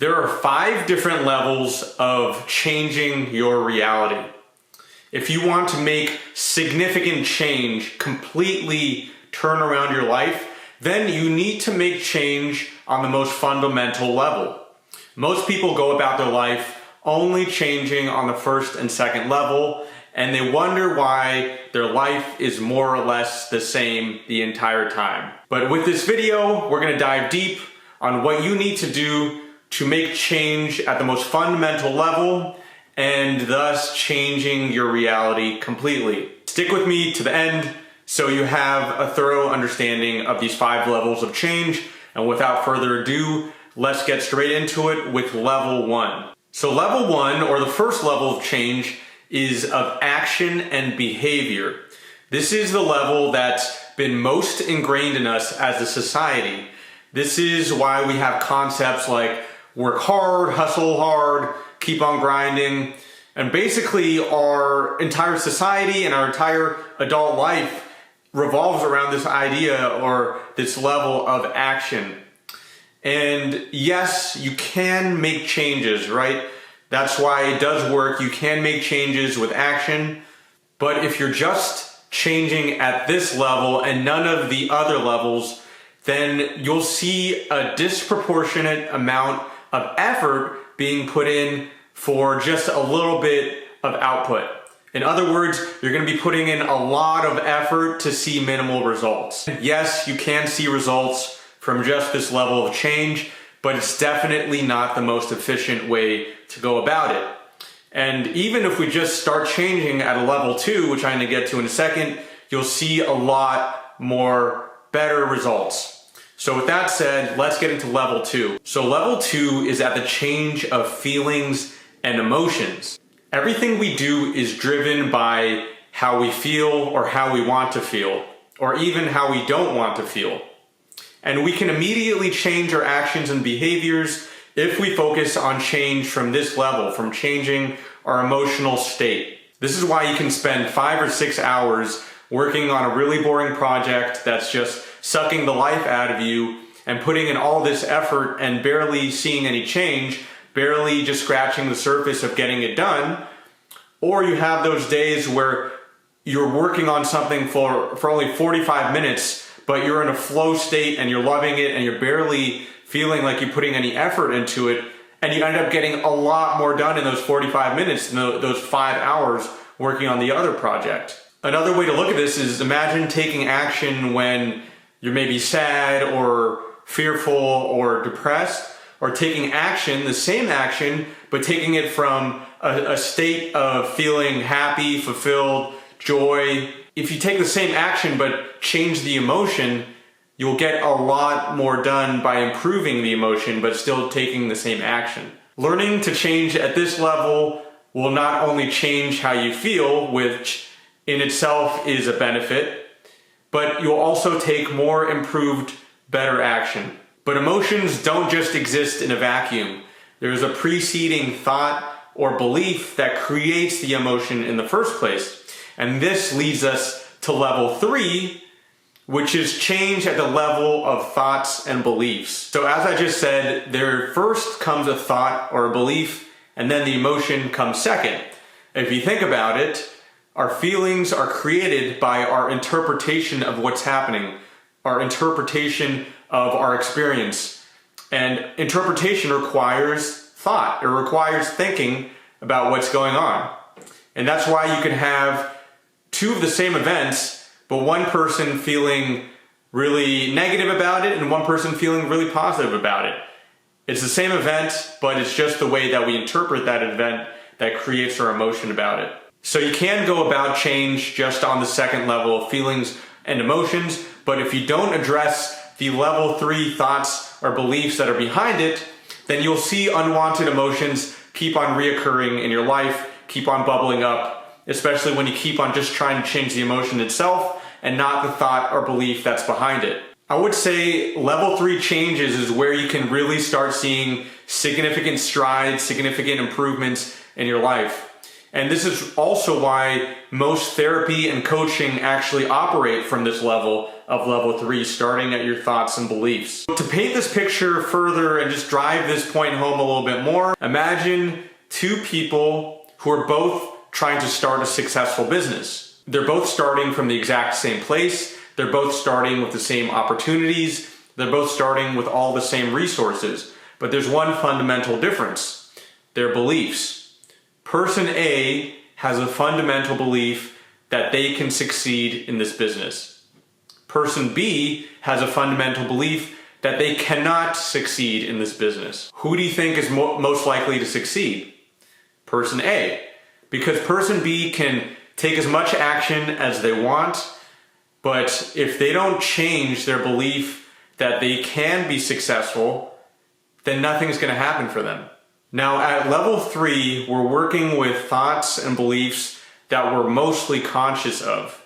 There are 5 different levels of changing your reality. If you want to make significant change, completely turn around your life, then you need to make change on the most fundamental level. Most people go about their life only changing on the first and second level, and they wonder why their life is more or less the same the entire time. But with this video, we're going to dive deep on what you need to do to make change at the most fundamental level and thus changing your reality completely. Stick with me to the end so you have a thorough understanding of these 5 levels of change. And without further ado, let's get straight into it with level 1. So level 1, or the first level of change, is of action and behavior. This is the level that's been most ingrained in us as a society. This is why we have concepts like work hard, hustle hard, keep on grinding, and basically our entire society and our entire adult life revolves around this idea or this level of action. And yes, you can make changes, right? That's why it does work. You can make changes with action, but if you're just changing at this level and none of the other levels, then you'll see a disproportionate amount of effort being put in for just a little bit of output. In other words, you're going to be putting in a lot of effort to see minimal results. Yes, you can see results from just this level of change, but it's definitely not the most efficient way to go about it. And even if we just start changing at a level 2, which I'm going to get to in a second, you'll see a lot more better results. So with that said, let's get into level 2. So level 2 is at the change of feelings and emotions. Everything we do is driven by how we feel or how we want to feel, or even how we don't want to feel. And we can immediately change our actions and behaviors if we focus on change from this level, from changing our emotional state. This is why you can spend 5 or 6 hours working on a really boring project that's just sucking the life out of you and putting in all this effort and barely seeing any change, barely just scratching the surface of getting it done. Or you have those days where you're working on something for only 45 minutes, but you're in a flow state and you're loving it and you're barely feeling like you're putting any effort into it, and you end up getting a lot more done in those 45 minutes than those 5 hours working on the other project. Another way to look at this is imagine taking action when you're maybe sad or fearful or depressed, or taking action, the same action, but taking it from a state of feeling happy, fulfilled, joy. If you take the same action but change the emotion, you'll get a lot more done by improving the emotion but still taking the same action. Learning to change at this level will not only change how you feel, which in itself is a benefit, but you'll also take more improved, better action. But emotions don't just exist in a vacuum. There's a preceding thought or belief that creates the emotion in the first place. And this leads us to level 3, which is change at the level of thoughts and beliefs. So as I just said, there first comes a thought or a belief, and then the emotion comes second. If you think about it, our feelings are created by our interpretation of what's happening, our interpretation of our experience. And interpretation requires thought. It requires thinking about what's going on. And that's why you can have 2 of the same events, but one person feeling really negative about it and one person feeling really positive about it. It's the same event, but it's just the way that we interpret that event that creates our emotion about it. So you can go about change just on the second level of feelings and emotions, but if you don't address the level 3 thoughts or beliefs that are behind it, then you'll see unwanted emotions keep on reoccurring in your life, keep on bubbling up, especially when you keep on just trying to change the emotion itself and not the thought or belief that's behind it. I would say level 3 changes is where you can really start seeing significant strides, significant improvements in your life. And this is also why most therapy and coaching actually operate from this level of level 3, starting at your thoughts and beliefs. To paint this picture further and just drive this point home a little bit more, imagine two people who are both trying to start a successful business. They're both starting from the exact same place. They're both starting with the same opportunities. They're both starting with all the same resources. But there's one fundamental difference: their beliefs. Person A has a fundamental belief that they can succeed in this business. Person B has a fundamental belief that they cannot succeed in this business. Who do you think is most likely to succeed? Person A. Because person B can take as much action as they want, but if they don't change their belief that they can be successful, then nothing's going to happen for them. Now at level 3, we're working with thoughts and beliefs that we're mostly conscious of.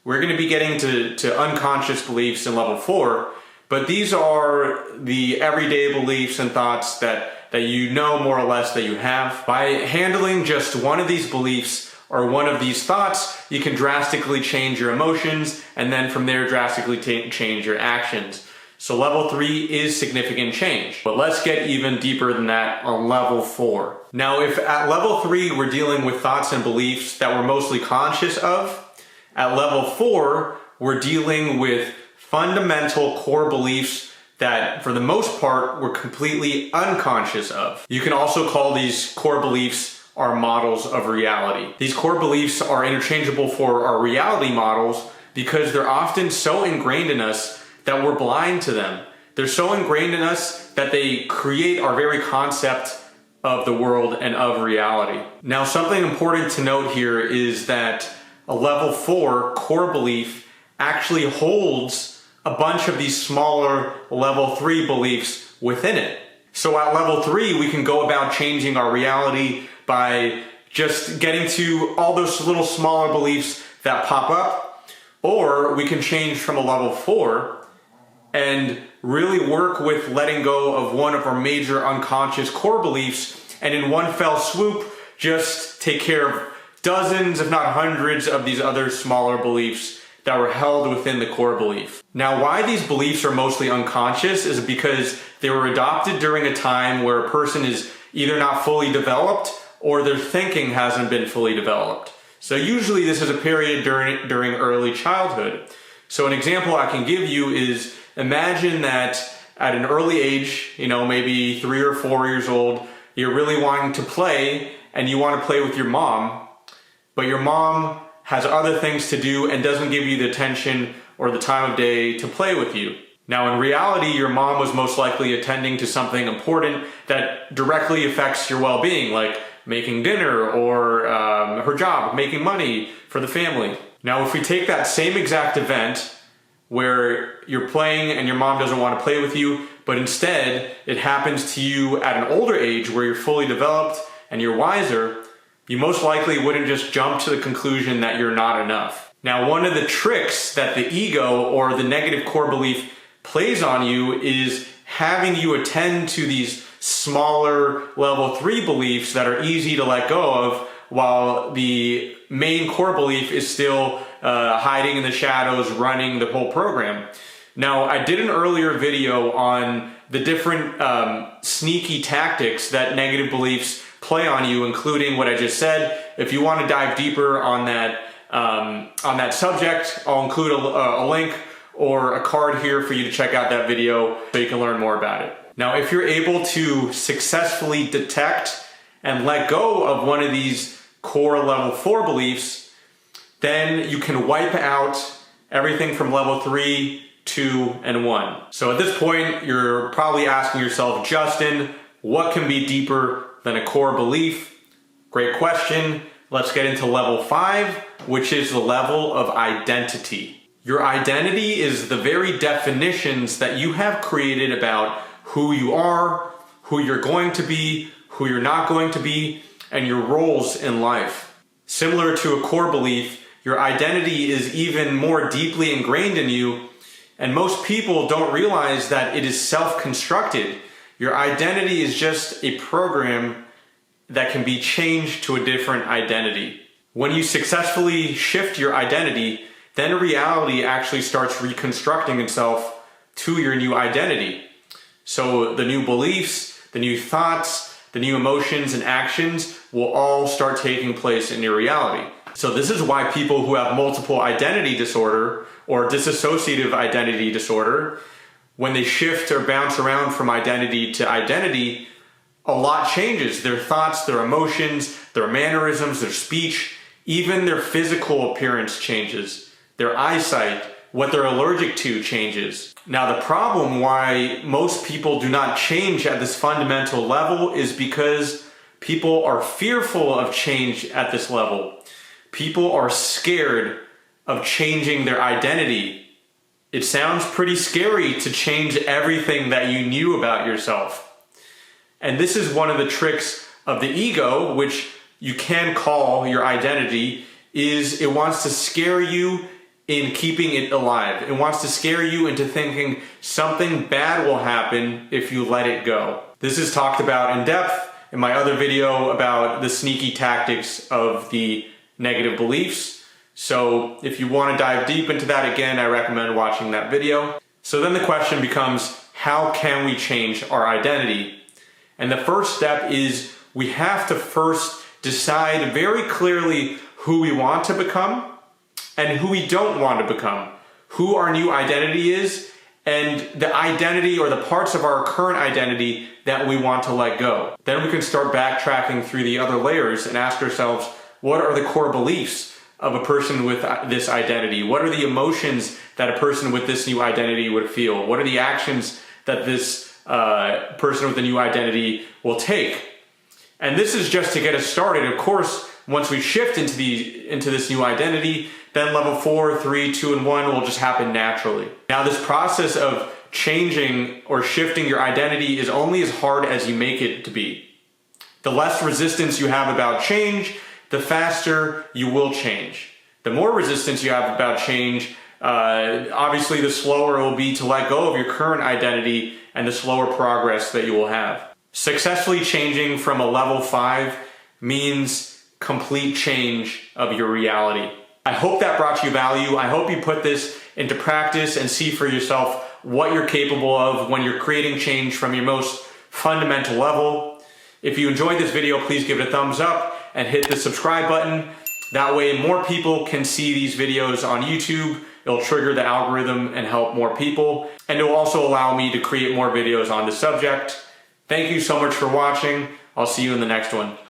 We're going to be getting to unconscious beliefs in level 4, but these are the everyday beliefs and thoughts that you know more or less that you have. By handling just one of these beliefs or one of these thoughts, you can drastically change your emotions, and then from there drastically change your actions. So level 3 is significant change. But let's get even deeper than that on level 4. Now, if at level 3 we're dealing with thoughts and beliefs that we're mostly conscious of, at level 4 we're dealing with fundamental core beliefs that for the most part we're completely unconscious of. You can also call these core beliefs our models of reality. These core beliefs are interchangeable for our reality models because they're often so ingrained in us that we're blind to them. They're so ingrained in us that they create our very concept of the world and of reality. Now, something important to note here is that a level 4 core belief actually holds a bunch of these smaller level 3 beliefs within it. So at level 3, we can go about changing our reality by just getting to all those little smaller beliefs that pop up, or we can change from a level 4 and really work with letting go of one of our major unconscious core beliefs, and in one fell swoop, just take care of dozens, if not hundreds, of these other smaller beliefs that were held within the core belief. Now, why these beliefs are mostly unconscious is because they were adopted during a time where a person is either not fully developed or their thinking hasn't been fully developed. So usually this is a period during early childhood. So an example I can give you is, imagine that at an early age, maybe 3 or 4 years old, you're really wanting to play and you want to play with your mom, but your mom has other things to do and doesn't give you the attention or the time of day to play with you. Now, in reality, your mom was most likely attending to something important that directly affects your well-being, like making dinner or her job, making money for the family. Now, if we take that same exact event where you're playing and your mom doesn't want to play with you, but instead it happens to you at an older age where you're fully developed and you're wiser, you most likely wouldn't just jump to the conclusion that you're not enough. Now, one of the tricks that the ego or the negative core belief plays on you is having you attend to these smaller level 3 beliefs that are easy to let go of, while the main core belief is still hiding in the shadows, running the whole program. Now, I did an earlier video on the different sneaky tactics that negative beliefs play on you, including what I just said. If you want to dive deeper on that subject, I'll include a link or a card here for you to check out that video so you can learn more about it. Now, if you're able to successfully detect and let go of one of these core level 4 beliefs, then you can wipe out everything from level 3, 2, and 1. So at this point, you're probably asking yourself, Justin, what can be deeper than a core belief? Great question. Let's get into level 5, which is the level of identity. Your identity is the very definitions that you have created about who you are, who you're going to be, who you're not going to be, and your roles in life. Similar to a core belief, your identity is even more deeply ingrained in you, and most people don't realize that it is self-constructed. Your identity is just a program that can be changed to a different identity. When you successfully shift your identity, then reality actually starts reconstructing itself to your new identity. So the new beliefs, the new thoughts, the new emotions and actions will all start taking place in your reality. So this is why people who have multiple identity disorder or dissociative identity disorder, when they shift or bounce around from identity to identity, a lot changes. Their thoughts, their emotions, their mannerisms, their speech, even their physical appearance changes. Their eyesight, what they're allergic to changes. Now the problem why most people do not change at this fundamental level is because people are fearful of change at this level. People are scared of changing their identity. It sounds pretty scary to change everything that you knew about yourself. And this is one of the tricks of the ego, which you can call your identity, is it wants to scare you in keeping it alive. It wants to scare you into thinking something bad will happen if you let it go. This is talked about in depth in my other video about the sneaky tactics of the negative beliefs. So if you want to dive deep into that again, I recommend watching that video. So then the question becomes, how can we change our identity? And the first step is we have to first decide very clearly who we want to become and who we don't want to become, who our new identity is, and the identity or the parts of our current identity that we want to let go. Then we can start backtracking through the other layers and ask ourselves, what are the core beliefs of a person with this identity? What are the emotions that a person with this new identity would feel? What are the actions that this person with the new identity will take? And this is just to get us started. Of course, once we shift into this new identity, then level 4, 3, 2, and 1 will just happen naturally. Now, this process of changing or shifting your identity is only as hard as you make it to be. The less resistance you have about change, the faster you will change. The more resistance you have about change, obviously the slower it will be to let go of your current identity and the slower progress that you will have. Successfully changing from a level 5 means complete change of your reality. I hope that brought you value. I hope you put this into practice and see for yourself what you're capable of when you're creating change from your most fundamental level. If you enjoyed this video, please give it a thumbs up and hit the subscribe button. That way more people can see these videos on YouTube. It'll trigger the algorithm and help more people. And it will also allow me to create more videos on the subject. Thank you so much for watching. I'll see you in the next one.